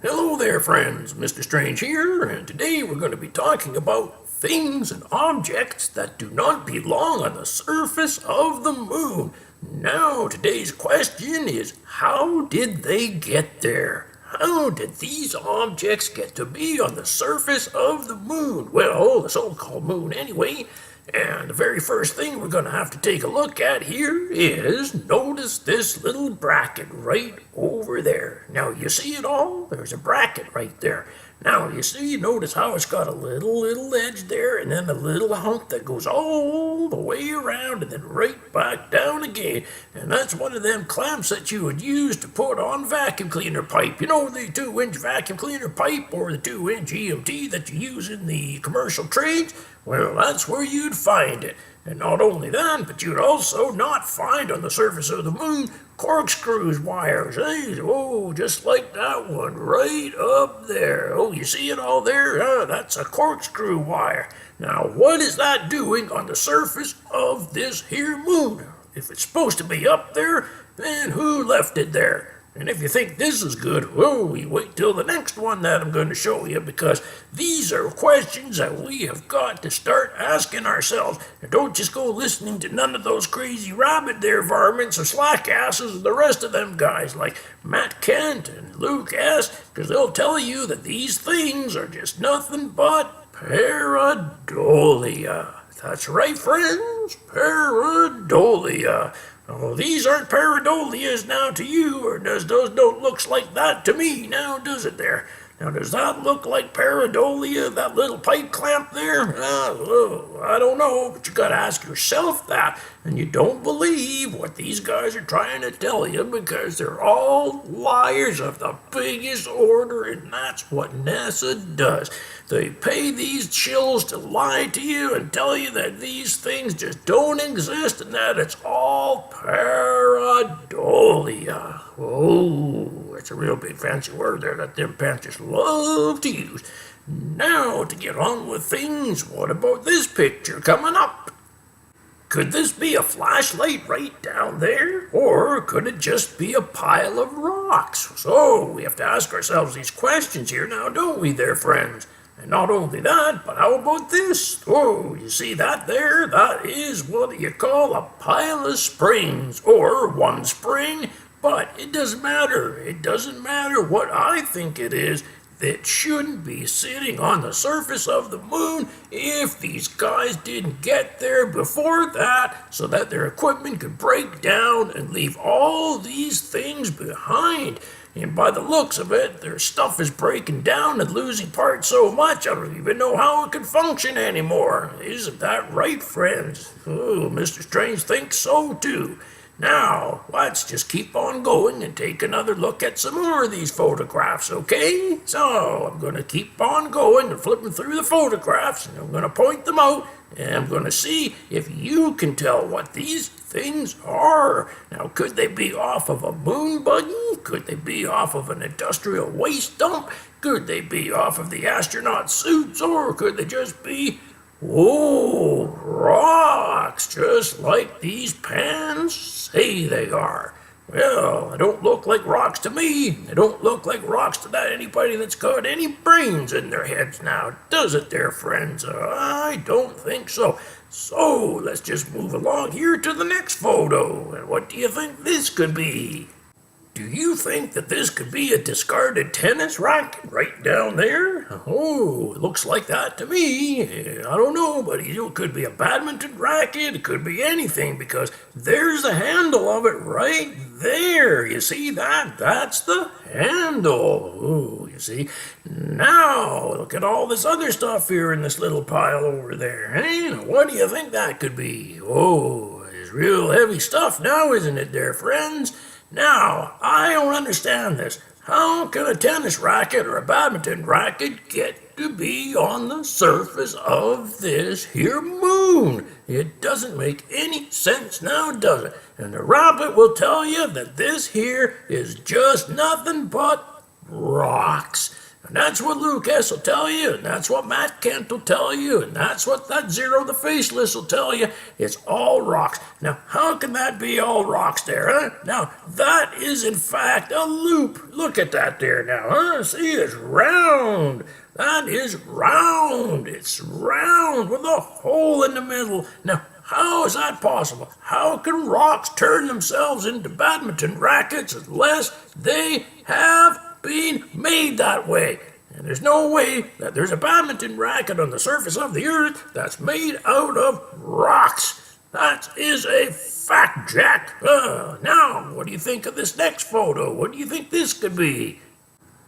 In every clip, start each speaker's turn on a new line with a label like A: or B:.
A: Hello there, friends. Mr. Strange here, and today we're going to be talking about things and objects that do not belong on the surface of the moon. Now, today's question is, how did they get there? How did these objects get to be on the surface of the moon? Well, the so-called moon anyway. And the very first thing we're going to have to take a look at here is notice this little bracket right over there. Now, you see it all? There's a bracket right there. Now, notice how it's got a little edge there and then a little hump that goes all the way around and then right back down again. And that's one of them clamps that you would use to put on vacuum cleaner pipe. You know, the 2-inch vacuum cleaner pipe or the 2-inch EMT that you use in the commercial trades? Well, that's where you'd find it. And not only that, but you'd also not find on the surface of the moon corkscrews wires. Oh, just like that one right up there. Oh, you see it all there? That's a corkscrew wire. Now, what is that doing on the surface of this here moon? If it's supposed to be up there, then who left it there? And if you think this is good, well, you wait till the next one that I'm going to show you, because these are questions that we have got to start asking ourselves. And don't just go listening to none of those crazy rabbit there varmints or slack asses and the rest of them guys like Matt Kent and Luke S., because they'll tell you that these things are just nothing but pareidolia. That's right, friends, pareidolia. Oh, these aren't pareidolias now to you, or does those don't looks like that to me now, does it there? Now, does that look like pareidolia, that little pipe clamp there? I don't know, but you gotta ask yourself that, and you don't believe what these guys are trying to tell you because they're all liars of the biggest order, and that's what NASA does. They pay these chills to lie to you and tell you that these things just don't exist and that it's all pareidolia. Oh, it's a real big fancy word there that them panthers love to use. Now, to get on with things, what about this picture coming up? Could this be a flashlight right down there? Or could it just be a pile of rocks? So, we have to ask ourselves these questions here now, don't we there, friends? And not only that, but how about this? Oh, you see that there? That is what you call a pile of springs, or one spring. But it doesn't matter. It doesn't matter what I think it is. It shouldn't be sitting on the surface of the moon if these guys didn't get there before that so that their equipment could break down and leave all these things behind. And by the looks of it, their stuff is breaking down and losing parts so much I don't even know how it can function anymore. Isn't that right, friends? Oh, Mr. Strange thinks so too. Now, let's just keep on going and take another look at some more of these photographs, okay? So, I'm going to keep on going and flipping through the photographs, and I'm going to point them out, and I'm going to see if you can tell what these things are. Now, could they be off of a moon buggy? Could they be off of an industrial waste dump? Could they be off of the astronaut suits? Or could they just be, oh, rocks, just like these pans say they are? Well, they don't look like rocks to me. They don't look like rocks to that anybody that's got any brains in their heads now, does it there, friends? I don't think so. So, let's just move along here to the next photo. And what do you think this could be? Do you think that this could be a discarded tennis racket right down there? Oh, it looks like that to me. I don't know, but it could be a badminton racket. It could be anything because there's the handle of it right there. You see that? That's the handle. Oh, you see. Now, look at all this other stuff here in this little pile over there. Hey, what do you think that could be? Oh, it's real heavy stuff now, isn't it there, friends? Now, I don't understand this. How can a tennis racket or a badminton racket get to be on the surface of this here moon? It doesn't make any sense now, does it? And the rabbit will tell you that this here is just nothing but rocks. And that's what Lucas will tell you, and that's what Matt Kent will tell you, and that's what that Zero the Faceless will tell you. It's all rocks. Now, how can that be all rocks there, huh? Now, that is in fact a loop. Look at that there now, huh? See, it's round. That is round. It's round with a hole in the middle. Now, how is that possible? How can rocks turn themselves into badminton rackets unless they have been made that way? And there's no way that there's a badminton racket on the surface of the earth that's made out of rocks. That is a fact, Jack. Now, what do you think of this next photo? What do you think this could be?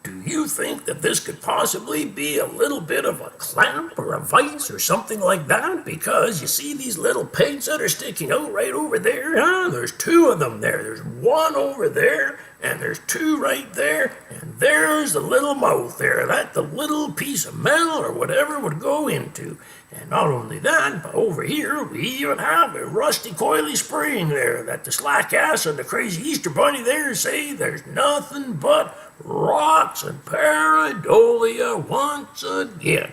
A: Do you think that this could possibly be a little bit of a clamp or a vise or something like that? Because you see these little pegs that are sticking out right over there, huh? There's two of them there. There's one over there, and there's two right there, and there's the little mouth there that the little piece of metal or whatever would go into. And not only that, but over here we even have a rusty coily spring there that the slack ass and the crazy Easter bunny there say there's nothing but rocks and pareidolia once again.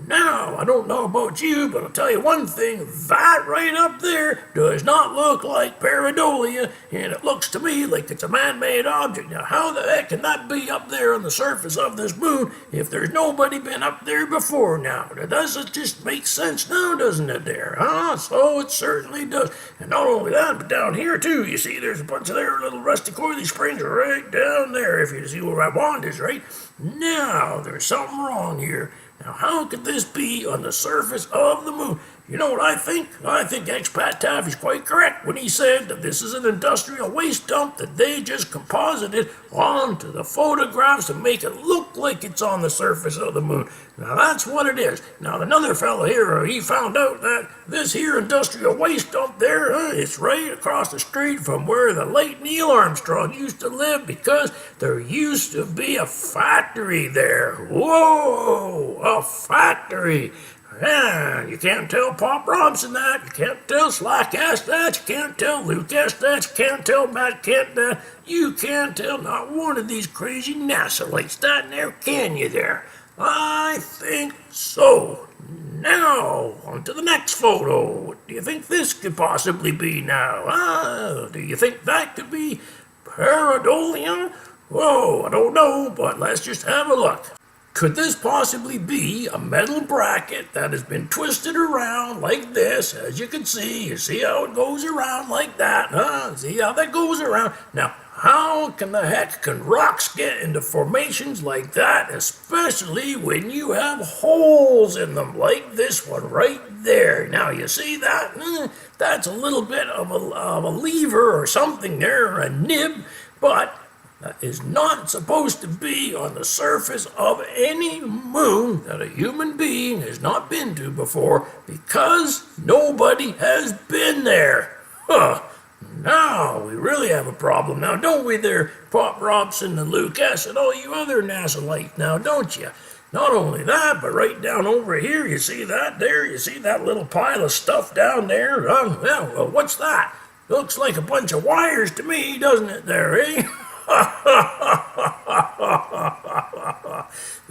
A: Now, I don't know about you, but I'll tell you one thing, that right up there does not look like pareidolia, and it looks to me like it's a man-made object. Now, how the heck can that be up there on the surface of this moon if there's nobody been up there before now? It doesn't just make sense now, doesn't it there, huh? So it certainly does. And not only that, but down here too, you see there's a bunch of their little rusty coily springs right down there, if you see where my wand is, right? Now, there's something wrong here. Now, how could this be on the surface of the moon? You know what I think? I think Expat Taffy's quite correct when he said that this is an industrial waste dump that they just composited onto the photographs to make it look like it's on the surface of the moon. Now, that's what it is. Now, another fellow here, he found out that this here industrial waste dump there, it's right across the street from where the late Neil Armstrong used to live because there used to be a factory there. Whoa, a factory. Yeah, you can't tell Pop Robson that, you can't tell Slackass that, you can't tell Lucas that, you can't tell Matt Kent that, you can't tell not one of these crazy NASA-lights that there, can you there? I think so. Now, on to the next photo. What do you think this could possibly be now? Do you think that could be pareidolia? Whoa, I don't know, but let's just have a look. Could this possibly be a metal bracket that has been twisted around like this? As you can see, you see how it goes around like that, huh? See how that goes around? Now, how can the heck can rocks get into formations like that, especially when you have holes in them like this one right there? Now, you see that? That's a little bit of a lever or something there, a nib, but that is not supposed to be on the surface of any moon that a human being has not been to before because nobody has been there. Now we really have a problem now, don't we there, Pop Robson and Lucas and all you other NASA-lights now, don't you? Not only that, but right down over here, you see that there? You see that little pile of stuff down there? Well, what's that? Looks like a bunch of wires to me, doesn't it there, eh?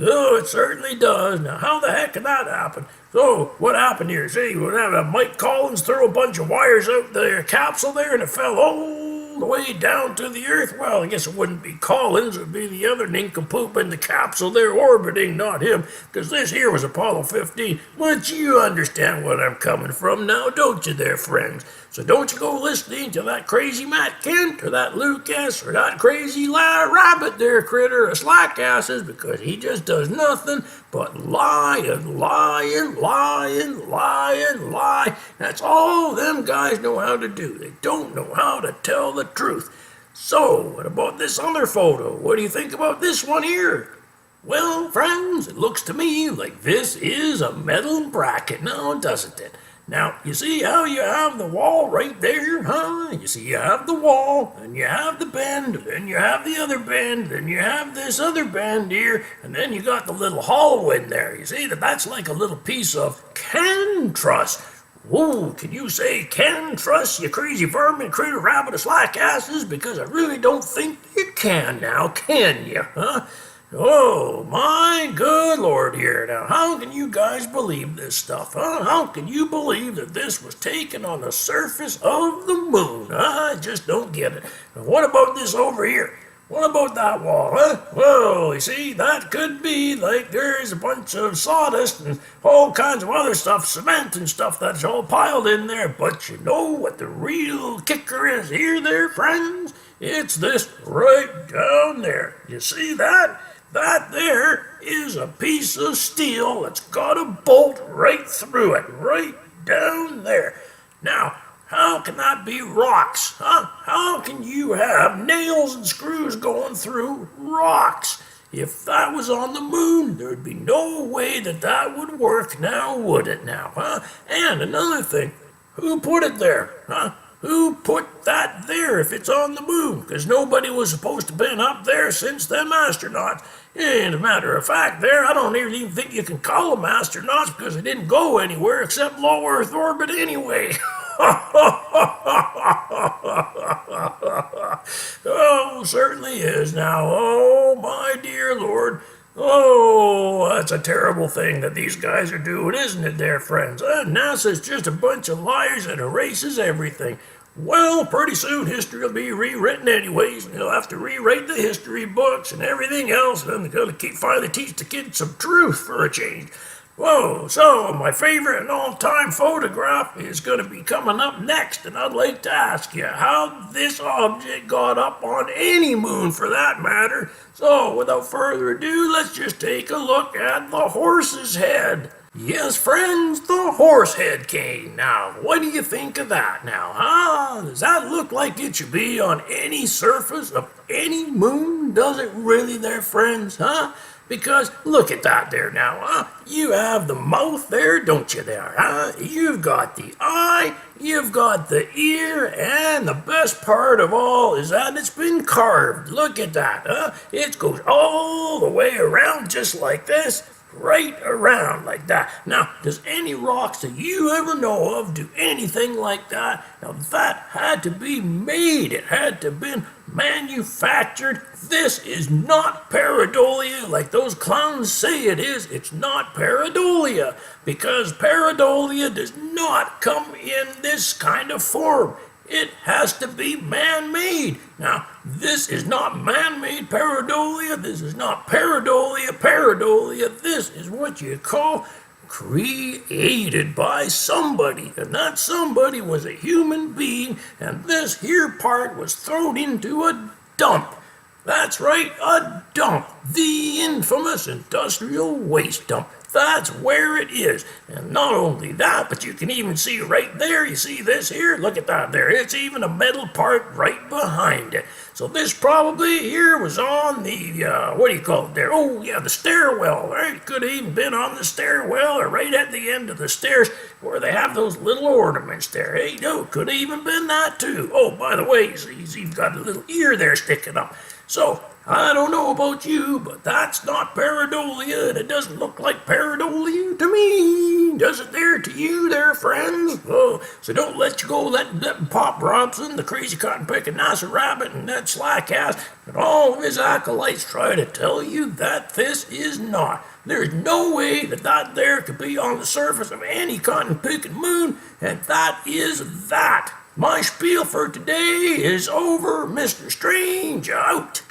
A: Oh, it certainly does. Now, how the heck can that happen? So, what happened here? See, we have Mike Collins throw a bunch of wires out the capsule there and it fell all the way down to the Earth. Well, I guess it wouldn't be Collins, it would be the other nincompoop in the capsule there orbiting, not him, because this here was Apollo 15. But you understand what I'm coming from now, don't you there, friends? So don't you go listening to that crazy Matt Kent or that Lucas or that crazy rabbit there critter of Slackasses, because he just does nothing but lie and lie and lie and lie and lie. That's all them guys know how to do. They don't know how to tell the truth. So, what about this other photo? What do you think about this one here? Well, friends, it looks to me like this is a metal bracket now, doesn't it? Now, you see how you have the wall right there, huh? You see you have the wall, and you have the bend, and then you have the other bend, and you have this other bend here, and then you got the little hollow in there. You see that's like a little piece of can truss. Whoa, can you say can truss, you crazy vermin, critter, rabbit, of slack asses? Because I really don't think you can now, can you, huh? Oh, my good Lord here. Now, how can you guys believe this stuff, huh? How can you believe that this was taken on the surface of the moon? I just don't get it. Now, what about this over here? What about that wall, huh? Well, you see, that could be like there's a bunch of sawdust and all kinds of other stuff, cement and stuff that's all piled in there. But you know what the real kicker is here, there, friends? It's this right down there. You see that? That there is a piece of steel that's got a bolt right through it, right down there. Now, how can that be rocks, huh? How can you have nails and screws going through rocks? If that was on the moon, there'd be no way that that would work now, would it now, huh? And another thing, who put it there, huh? Who put that there if it's on the moon? Because nobody was supposed to have been up there since them astronauts. And a matter of fact, there, I don't even think you can call them astronauts because they didn't go anywhere except low Earth orbit anyway. Oh, certainly is now. Oh, my dear Lord. Oh, that's a terrible thing that these guys are doing, isn't it there, friends? NASA's just a bunch of liars that erases everything. Well, pretty soon history will be rewritten anyways, and they'll have to rewrite the history books and everything else, and then they're going to finally teach the kids some truth for a change. Whoa, so my favorite and all-time photograph is going to be coming up next, and I'd like to ask you how this object got up on any moon for that matter. So, without further ado, let's just take a look at the horse's head. Yes, friends, the horse head cane. Now, what do you think of that now, huh? Does that look like it should be on any surface of any moon? Does it really there, friends, huh? Because look at that there now, huh? You have the mouth there, don't you there, huh? You've got the eye, you've got the ear, and the best part of all is that it's been carved. Look at that, huh? It goes all the way around just like this. Right around like that. Now, does any rocks that you ever know of do anything like that? Now, that had to be made. It had to have been manufactured. This is not pareidolia like those clowns say it is. It's not pareidolia because pareidolia does not come in this kind of form. It has to be man-made. Now, this is not man-made pareidolia. This is not pareidolia. This is what you call created by somebody. And that somebody was a human being, and this here part was thrown into a dump. That's right, a dump. The infamous industrial waste dump. That's where it is. And not only that, but you can even see right there, you see this here? Look at that there. It's even a metal part right behind it. So this probably here was on the, what do you call it there? Oh, yeah, the stairwell, right? It could have even been on the stairwell or right at the end of the stairs where they have those little ornaments there. Hey, no, it could have even been that too. Oh, by the way, he's even got a little ear there sticking up. So, I don't know about you, but that's not pareidolia, and it doesn't look like pareidolia to me. Does it there to you there, friends? Oh, so don't let you go letting Pop Robson, the crazy cotton-picking NASA rabbit, and that slack ass, and all of his acolytes try to tell you that this is not. There's no way that that there could be on the surface of any cotton-picking moon, and that is that. My spiel for today is over. Mr. Strange out.